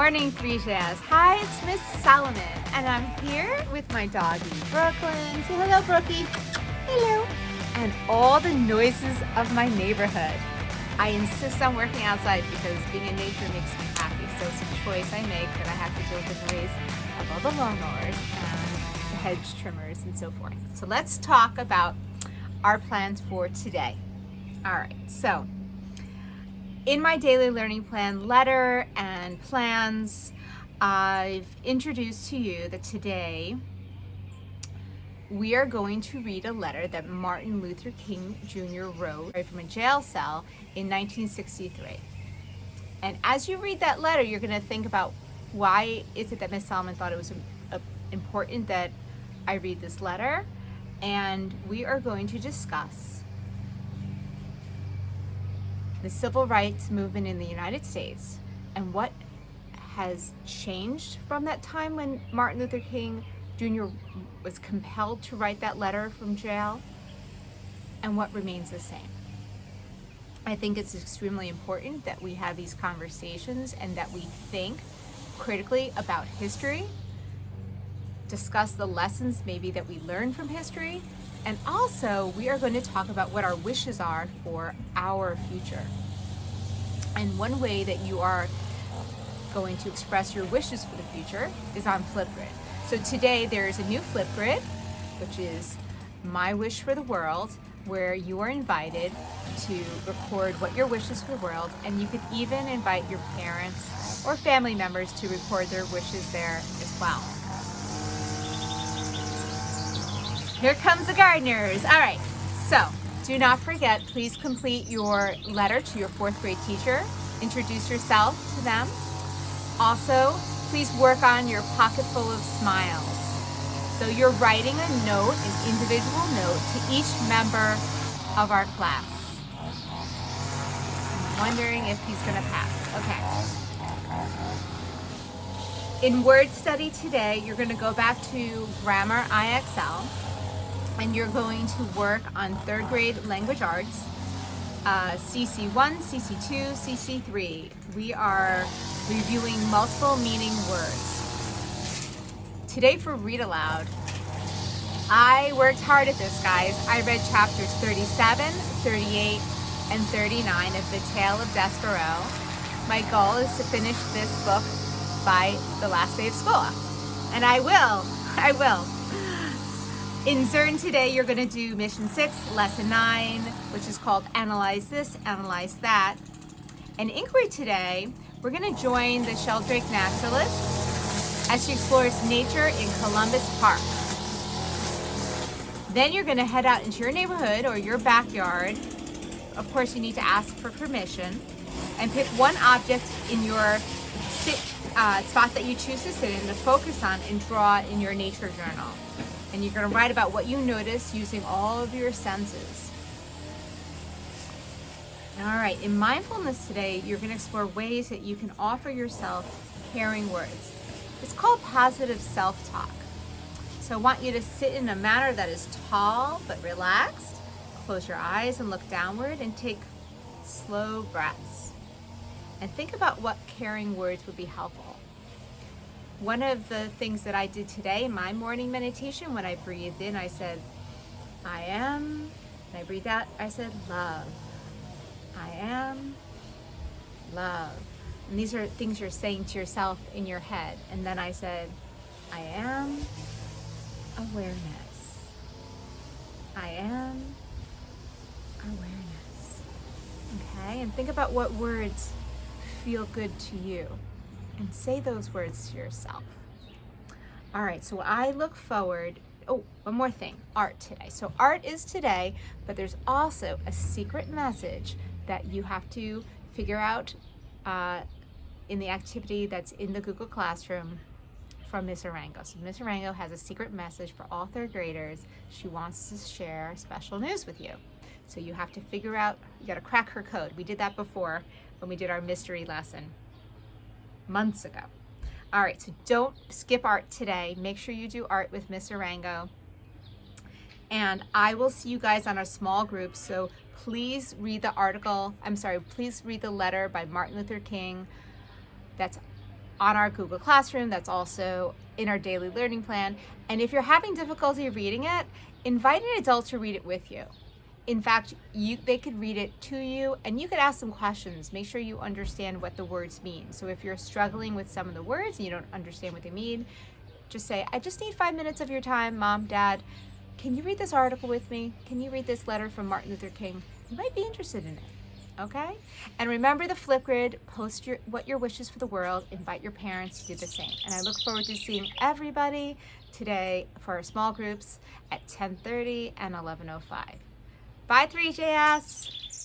morning, Three Jazz. Hi, it's Miss Solomon, and I'm here with my doggie, Brooklyn. Say hello, Brookie. Hello. And all the noises of my neighborhood. I insist on working outside because being in nature makes me happy, so it's a choice I make that I have to deal with the noise of all the lawnmowers and the hedge trimmers and so forth. So let's talk about our plans for today. All right, so in my daily learning plan letter and plans, I've introduced to you that today we are going to read a letter that Martin Luther King Jr. wrote from a jail cell in 1963. And as you read that letter, you're going to think about why is it that Miss Solomon thought it was important that I read this letter, and we are going to discuss the civil rights movement in the United States and what has changed from that time when Martin Luther King Jr. was compelled to write that letter from jail, and what remains the same. I think it's extremely important that we have these conversations and that we think critically about history, discuss the lessons maybe that we learned from history, and also we are going to talk about what our wishes are for our future. And one way that you are going to express your wishes for the future is on Flipgrid. So today there's a new Flipgrid, which is My Wish for the World, where you are invited to record what your wishes for the world, and you could even invite your parents or family members to record their wishes there as well. Here comes the gardeners. All right, so do not forget, please complete your letter to your fourth grade teacher. Introduce yourself to them. Also, please work on your pocket full of smiles. So you're writing a note, an individual note, to each member of our class. I'm wondering if he's gonna pass. Okay. In word study today, you're gonna go back to Grammar IXL, and you're going to work on third grade language arts, CC1, CC2, CC3. We are reviewing multiple meaning words. Today for Read Aloud, I worked hard at this, guys. I read chapters 37, 38, and 39 of The Tale of Despereaux. My goal is to finish this book by the last day of school. And I will. In Zern today, you're going to do Mission 6, Lesson 9, which is called Analyze This, Analyze That. And Inquiry today, we're going to join the Sheldrake naturalist as she explores nature in Columbus Park. Then you're going to head out into your neighborhood or your backyard. Of course, you need to ask for permission, and pick one object in your spot that you choose to sit in to focus on and draw in your nature journal. And you're going to write about what you notice using all of your senses. All right, in mindfulness today, you're going to explore ways that you can offer yourself caring words. It's called positive self-talk. So I want you to sit in a manner that is tall but relaxed. Close your eyes and look downward and take slow breaths. And think about what caring words would be helpful. One of the things that I did today in my morning meditation, when I breathed in, I said, I am. And I breathed out, I said, love. I am love. And these are things you're saying to yourself in your head. And then I said, I am awareness. I am awareness. Okay? And think about what words feel good to you, and say those words to yourself. All right, so I look forward. Oh, one more thing, art today. So art is today, but there's also a secret message that you have to figure out in the activity that's in the Google Classroom from Miss Arango. So Miss Arango has a secret message for all third graders. She wants to share special news with you. So you have to figure out, you gotta crack her code. We did that before when we did our mystery lesson months ago. All right, so don't skip art today. Make sure you do art with Miss Arango. And I will see you guys on our small group. So please read the letter by Martin Luther King that's on our Google Classroom. That's also in our daily learning plan. And if you're having difficulty reading it, invite an adult to read it with you. In fact, they could read it to you, and you could ask them questions. Make sure you understand what the words mean. So if you're struggling with some of the words and you don't understand what they mean, just say, I just need 5 minutes of your time, Mom, Dad. Can you read this article with me? Can you read this letter from Martin Luther King? You might be interested in it, okay? And remember the Flipgrid, post what your wishes for the world, invite your parents to do the same. And I look forward to seeing everybody today for our small groups at 10:30 and 11:05. Bye, 3JS.